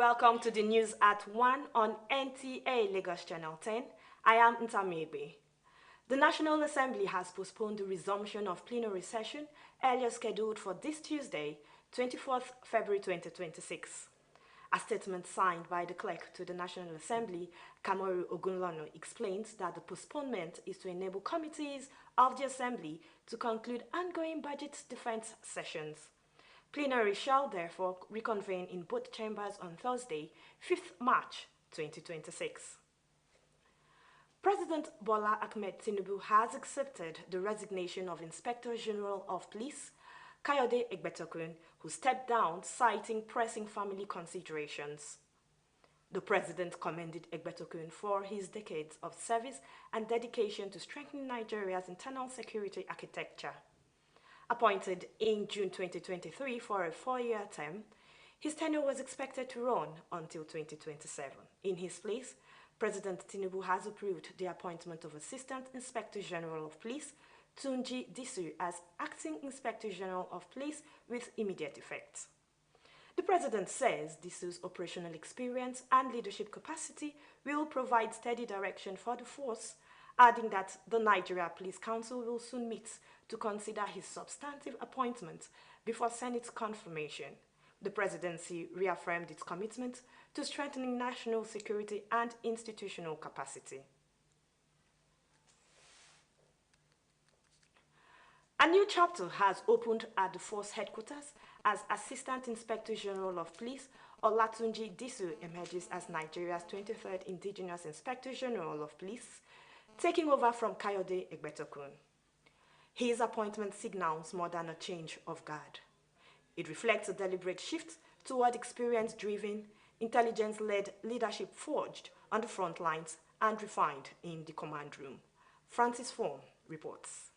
Welcome to the news at 1 on NTA Lagos Channel 10. I am Nta Ch10. The National Assembly has postponed the resumption of plenary session earlier scheduled for this Tuesday, 24th February 2026. A statement signed by the clerk to the National Assembly, Kamoru Ogunlonu, explains that the postponement is to enable committees of the Assembly to conclude ongoing budget defense sessions. Plenary shall therefore reconvene in both chambers on Thursday, 5th March 2026. President Bola Ahmed Tinubu has accepted the resignation of Inspector General of Police, Kayode Egbetokun, who stepped down citing pressing family considerations. The president commended Egbetokun for his decades of service and dedication to strengthening Nigeria's internal security architecture. Appointed in June 2023 for a 4-year term, his tenure was expected to run until 2027. In his place, President Tinubu has approved the appointment of Assistant Inspector General of Police Tunji Disu as Acting Inspector General of Police with immediate effect. The president says Disu's operational experience and leadership capacity will provide steady direction for the force, adding that the Nigeria Police Council will soon meet to consider his substantive appointment before Senate confirmation. The presidency reaffirmed its commitment to strengthening national security and institutional capacity. A new chapter has opened at the force headquarters as Assistant Inspector General of Police Olatunji Disu emerges as Nigeria's 23rd Indigenous Inspector General of Police, taking over from Kayode Egbetokun. His appointment signals more than a change of guard. It reflects a deliberate shift toward experience-driven, intelligence-led leadership forged on the front lines and refined in the command room. Francis Form reports.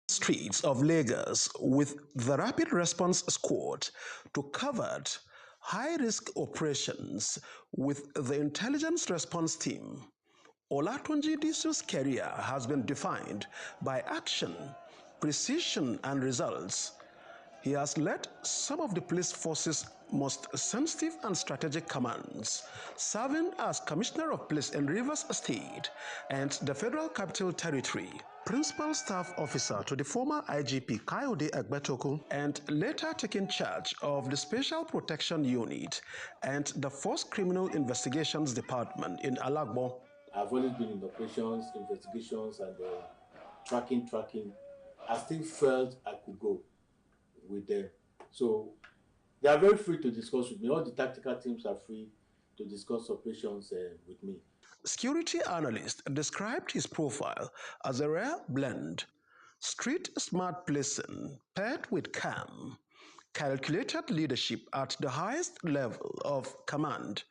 Streets of Lagos with the Rapid Response Squad to covered high-risk operations with the Intelligence Response Team. Olatunji Disu's career has been defined by action, precision, and results. He has led some of the police force's most sensitive and strategic commands, serving as Commissioner of Police in Rivers State and the Federal Capital Territory, Principal Staff Officer to the former IGP Kayode Egbetokun, and later taking charge of the Special Protection Unit and the Force Criminal Investigations Department in Alagbo. I've always been in operations, investigations, and tracking. I still felt I could go with them. So they are very free to discuss with me. All the tactical teams are free to discuss operations with me. Security analyst described his profile as a rare blend: street smart policing paired with calm, calculated leadership at the highest level of command.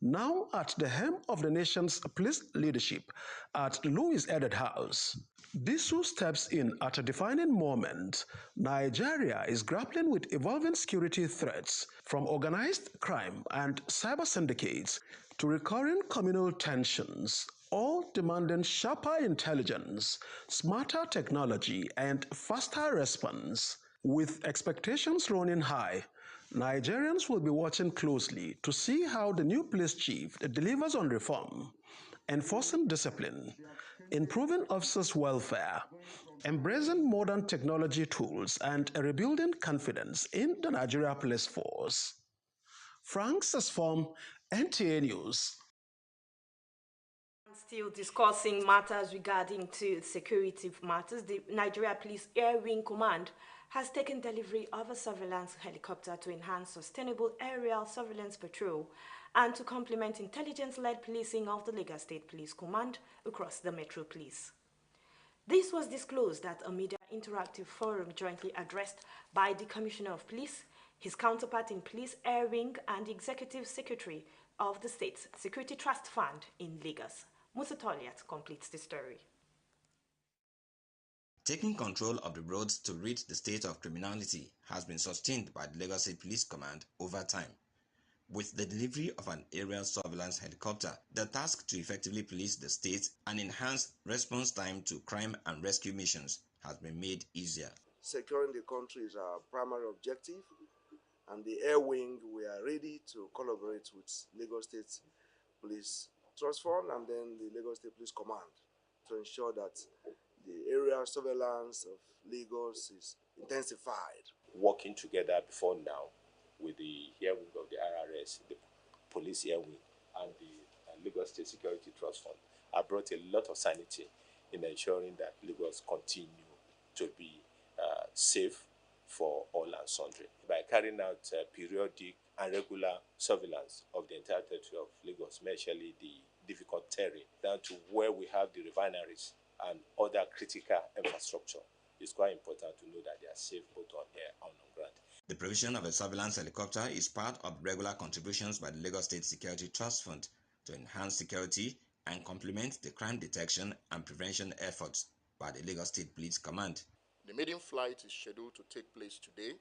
Now at the helm of the nation's police leadership at Louis Edet House, Disu steps in at a defining moment. Nigeria is grappling with evolving security threats, from organized crime and cyber syndicates to recurring communal tensions, all demanding sharper intelligence, smarter technology, and faster response. With expectations running high, Nigerians will be watching closely to see how the new police chief delivers on reform, enforcing discipline, improving officers' welfare, embracing modern technology tools, and rebuilding confidence in the Nigeria Police Force. Francis Form, NTA News. Still discussing matters regarding to security matters, the Nigeria Police Air Wing Command has taken delivery of a surveillance helicopter to enhance sustainable aerial surveillance patrol and to complement intelligence-led policing of the Lagos State Police Command across the Metro Police. This was disclosed at a media interactive forum jointly addressed by the Commissioner of Police, his counterpart in Police Air Wing, and the Executive Secretary of the State's Security Trust Fund in Lagos. Musa Toliat completes the story. Taking control of the roads to rid the state of criminality has been sustained by the Lagos State Police Command over time. With the delivery of an aerial surveillance helicopter, the task to effectively police the state and enhance response time to crime and rescue missions has been made easier. Securing the country is our primary objective, And the Air Wing, we are ready to collaborate with Lagos State Police Trust Fund and then the Lagos State Police Command to ensure that the area surveillance of Lagos is intensified. Working together before now with the Air Wing of the RRS, the Police Air Wing, and the Lagos State Security Trust Fund, have brought a lot of sanity in ensuring that Lagos continue to be safe for all and sundry. By carrying out periodic and regular surveillance of the entire territory of Lagos, especially the difficult terrain, down to where we have the refineries and other critical infrastructure, it's quite important to know that they are safe both on air and on ground. The provision of a surveillance helicopter is part of regular contributions by the Lagos State Security Trust Fund to enhance security and complement the crime detection and prevention efforts by the Lagos State Police Command. The maiden flight is scheduled to take place today,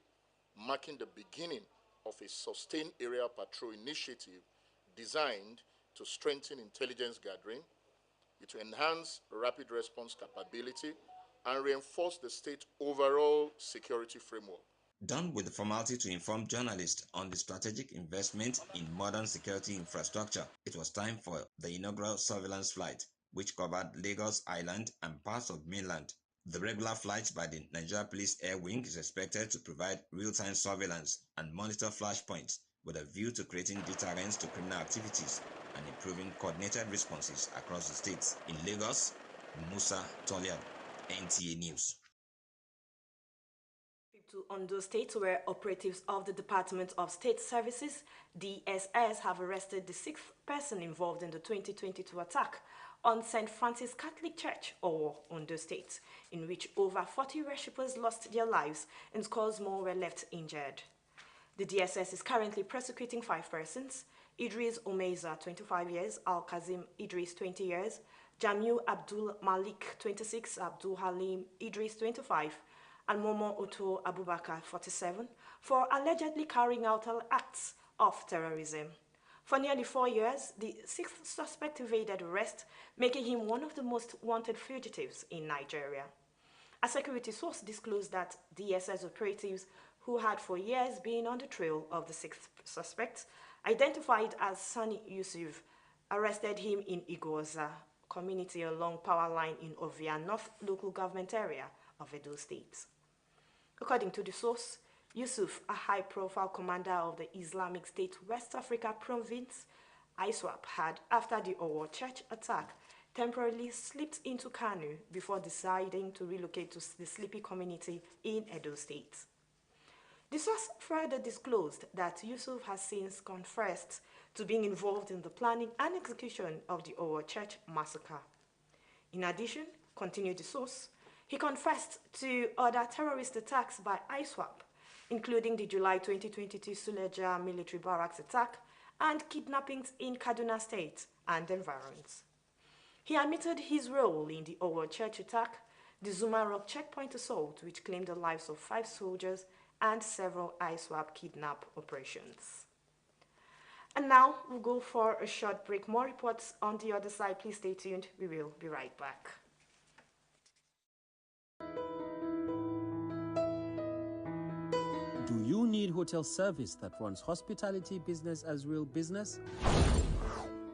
marking the beginning of a sustained area patrol initiative designed to strengthen intelligence gathering, to enhance rapid response capability, and reinforce the state's overall security framework. Done with the formality to inform journalists on the strategic investment in modern security infrastructure, it was time for the inaugural surveillance flight, which covered Lagos Island and parts of mainland. The regular flight by the Nigeria Police Air Wing is expected to provide real-time surveillance and monitor flashpoints with a view to creating deterrence to criminal activities and improving coordinated responses across the states. In Lagos, Musa Tolian, NTA News. To Ondo State, where operatives of the Department of State Services, DSS, have arrested the sixth person involved in the 2022 attack on St. Francis Catholic Church, or Ondo State, in which over 40 worshippers lost their lives and scores more were left injured. The DSS is currently prosecuting 5 persons: Idris Omeza, 25 years, Al-Kazim Idris, 20 years, Jamil Abdul Malik, 26, Abdul Halim Idris, 25, and Momo Oto Abubakar, 47, for allegedly carrying out acts of terrorism. For nearly 4 years, the sixth suspect evaded arrest, making him one of the most wanted fugitives in Nigeria. A security source disclosed that DSS operatives, who had for years been on the trail of the sixth suspect, identified as Sani Yusuf, arrested him in Igoza community along power line in Ovia North local government area of Edo State. According to the source, Yusuf, a high-profile commander of the Islamic State West Africa province, ISWAP, had, after the Owo Church attack, temporarily slipped into Kanu before deciding to relocate to the sleepy community in Edo State. The source further disclosed that Yusuf has since confessed to being involved in the planning and execution of the Owo Church massacre. In addition, continued the source, he confessed to other terrorist attacks by ISWAP, including the July 2022 Suleja military barracks attack and kidnappings in Kaduna State and environs. He admitted his role in the Owo Church attack, the Zuma Rock checkpoint assault, which claimed the lives of 5 soldiers, and several ISWAP kidnap operations. And now we'll go for a short break. More reports on the other side. Please stay tuned. We will be right back. Do you need hotel service that runs hospitality business as real business?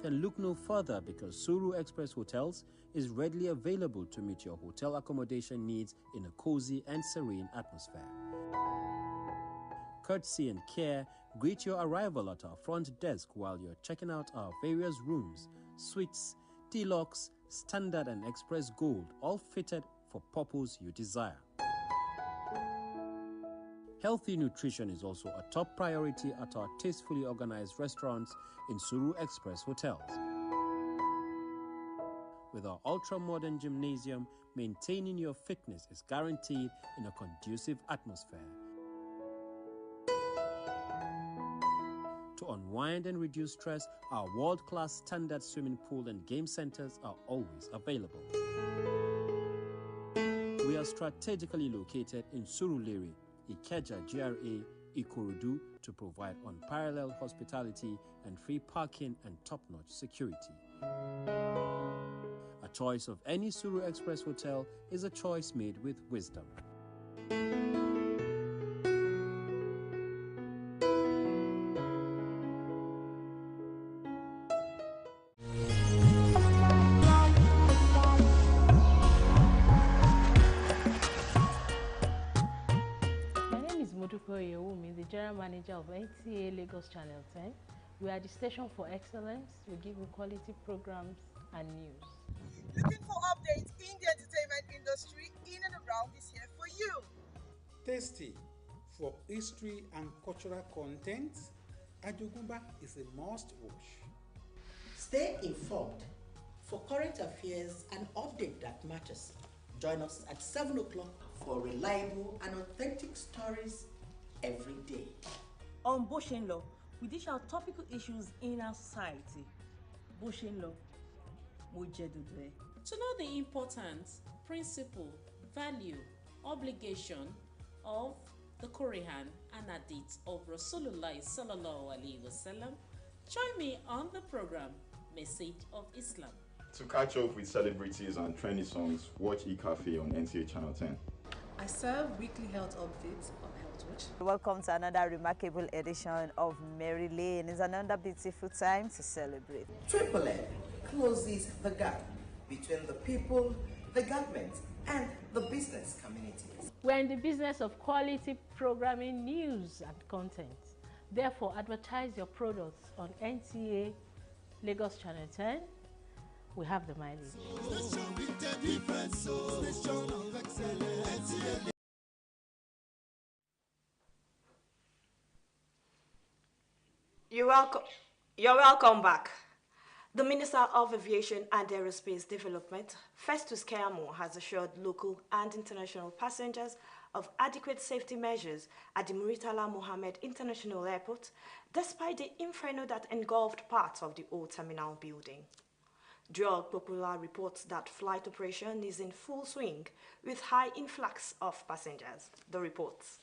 Then look no further, because Suru Express Hotels is readily available to meet your hotel accommodation needs in a cozy and serene atmosphere. Courtesy and care greet your arrival at our front desk while you're checking out our various rooms, suites, deluxe, standard and express gold, all fitted for purpose you desire. Healthy nutrition is also a top priority at our tastefully organized restaurants in Suru Express Hotels. With our ultra-modern gymnasium, maintaining your fitness is guaranteed in a conducive atmosphere. To unwind and reduce stress, our world-class standard swimming pool and game centers are always available. We are strategically located in Surulere, Ikeja GRA, Ikorodu, to provide unparalleled hospitality and free parking and top-notch security. A choice of any Suru Express hotel is a choice made with wisdom. Manager of NTA Lagos Channel 10. We are the station for excellence. We give you quality programs and news. Looking for updates in the entertainment industry in and around is here for you. Tasty for history and cultural content, Ajogumba is a must-watch. Stay informed for current affairs and update that matters. Join us at 7 o'clock for reliable and authentic stories every day. On Bó Ṣe Ń Lọ, we dish out topical issues in our society. Bó Ṣe Ń Lọ, Mo Jẹ Dodo Ẹ. To know the importance, principle, value, obligation of the Quran and Hadith of Rasulullah sallallahu alaihi wasallam, join me on the program Message of Islam. To catch up with celebrities and trendy songs, watch eCafe on NTA Channel 10. I serve weekly health updates on Health Watch. Welcome to another remarkable edition of Mary Lane. It's another beautiful time to celebrate. Triple M closes the gap between the people, the government, and the business communities. We're in the business of quality programming, news, and content. Therefore, advertise your products on NTA Lagos Channel 10. We have the mileage. You're welcome back. The Minister of Aviation and Aerospace Development, Festus Keyamo, has assured local and international passengers of adequate safety measures at the Muritala Mohammed International Airport, despite the inferno that engulfed parts of the old terminal building. Drug Popular reports that flight operation is in full swing with high influx of passengers. The reports.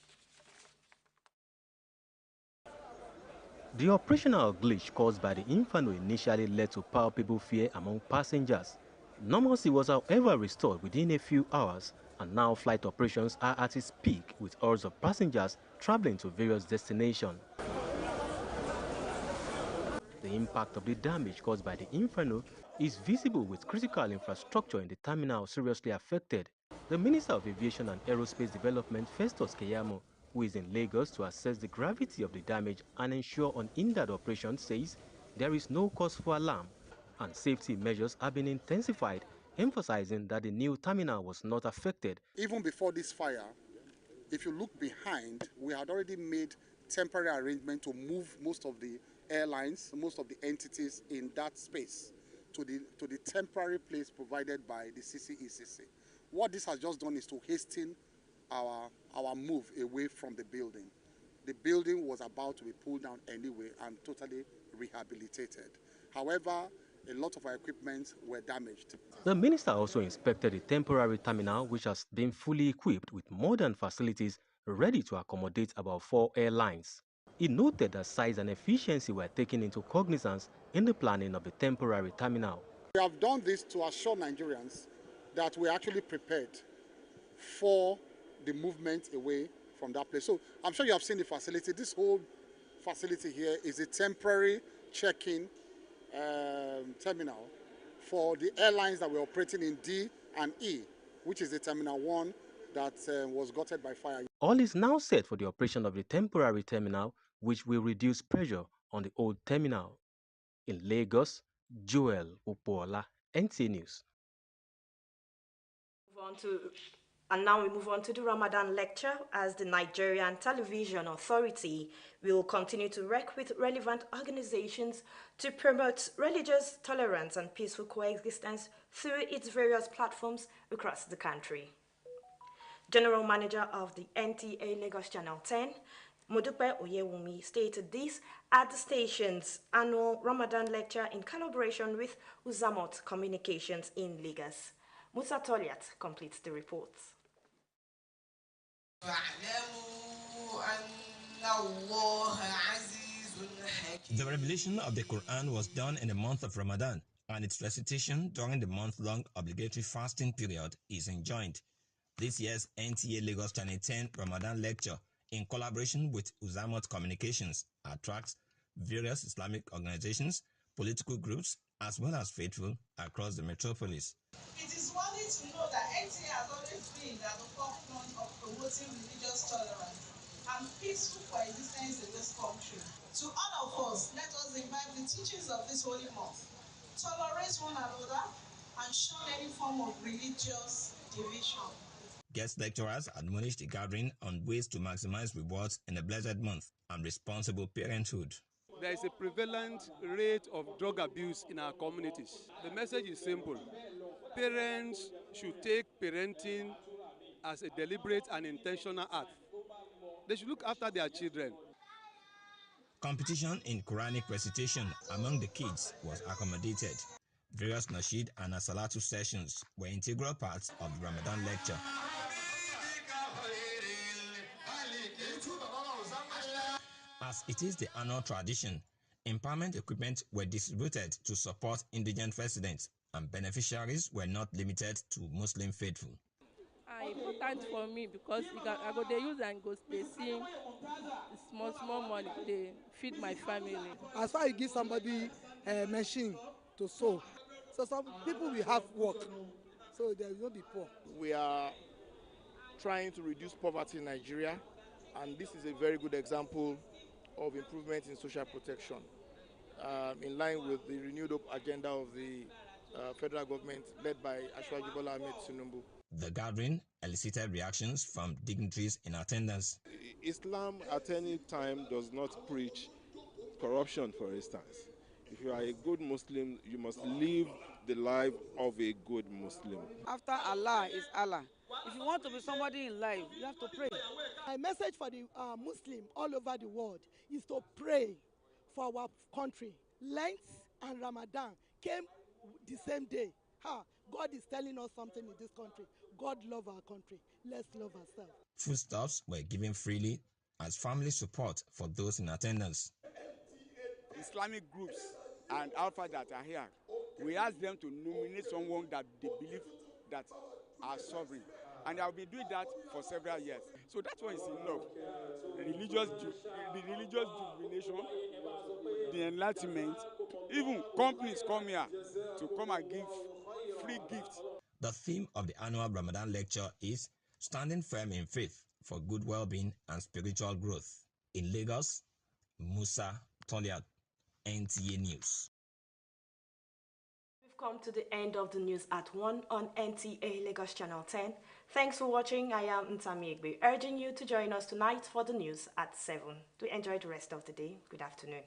The operational glitch caused by the inferno initially led to palpable fear among passengers. Normalcy was however restored within a few hours, and now flight operations are at its peak with hordes of passengers traveling to various destinations. The impact of the damage caused by the inferno is visible with critical infrastructure in the terminal seriously affected. The Minister of Aviation and Aerospace Development, Festus Keyamo, who is in Lagos to assess the gravity of the damage and ensure unhindered operation, says there is no cause for alarm and safety measures have been intensified, emphasizing that the new terminal was not affected. Even before this fire, if you look behind, we had already made temporary arrangement to move most of the airlines, most of the entities in that space to the temporary place provided by the CCECC. What this has just done is to hasten our move away from the building. The building was about to be pulled down anyway and totally rehabilitated. However, a lot of our equipment were damaged. The minister also inspected the temporary terminal, which has been fully equipped with modern facilities ready to accommodate about 4 airlines. He noted that size and efficiency were taken into cognizance in the planning of the temporary terminal. We have done this to assure Nigerians that we are actually prepared for the movement away from that place. So I'm sure you have seen the facility. This whole facility here is a temporary check-in terminal for the airlines that were operating in D and E, which is the Terminal 1 that was gutted by fire. All is now set for the operation of the temporary terminal, which will reduce pressure on the old terminal. In Lagos, Joel Upola, NT News. And now we move on to the Ramadan lecture, as the Nigerian Television Authority will continue to work with relevant organizations to promote religious tolerance and peaceful coexistence through its various platforms across the country. General Manager of the NTA Lagos Channel 10, Modupe Oyewumi, stated this at the station's annual Ramadan lecture in collaboration with Uzamot Communications in Lagos. Musa Toliat completes the reports. The revelation of the Quran was done in the month of Ramadan, and its recitation during the month-long obligatory fasting period is enjoined. This year's NTA Lagos Channel 10 Ramadan lecture, in collaboration with Uzamot Communications, attracts various Islamic organizations, political groups, as well as faithful across the metropolis. It is worthy to know that NTA has always been at the forefront of promoting religious tolerance and peaceful coexistence in this country. To all of us, let us imbibe the teachings of this holy month, tolerate one another, and shun any form of religious division. Guest lecturers admonished the gathering on ways to maximize rewards in the blessed month and responsible parenthood. There is a prevalent rate of drug abuse in our communities. The message is simple. Parents should take parenting as a deliberate and intentional act. They should look after their children. Competition in Quranic recitation among the kids was accommodated. Various nasheed and asalatu sessions were integral parts of the Ramadan lecture. As it is the annual tradition, empowerment equipment were distributed to support indigent residents, and beneficiaries were not limited to Muslim faithful. Important for me because I go they use and go they sing small money they feed my family. As far as you give somebody a machine to sew, so some people will have work, so they will not be poor. We are trying to reduce poverty in Nigeria, and this is a very good example of improvement in social protection, in line with the renewed hope agenda of the federal government led by Asiwaju Bola Ahmed Tinubu. The gathering elicited reactions from dignitaries in attendance. Islam at any time does not preach corruption, for instance. If you are a good Muslim, you must live the life of a good Muslim. After Allah is Allah. If you want to be somebody in life, you have to pray. My message for the Muslim all over the world is to pray for our country. Lent and Ramadan came the same day. God is telling us something in this country. God love our country. Let's love ourselves. Foodstuffs were given freely as family support for those in attendance. Islamic groups and Alpha that are here, we ask them to nominate someone that they believe that are sovereign. And I've been doing that for several years. So that's why it's enough. The religious jubilation, the enlightenment, even companies come here to come and give free gifts. The theme of the annual Ramadan lecture is Standing Firm in Faith for Good Well-Being and Spiritual Growth. In Lagos, Musa Toliat, NTA News. We've come to the end of the news at 1 on NTA Lagos Channel 10. Thanks for watching. I am Nta Ch10, urging you to join us tonight for the news at 7. Do enjoy the rest of the day. Good afternoon.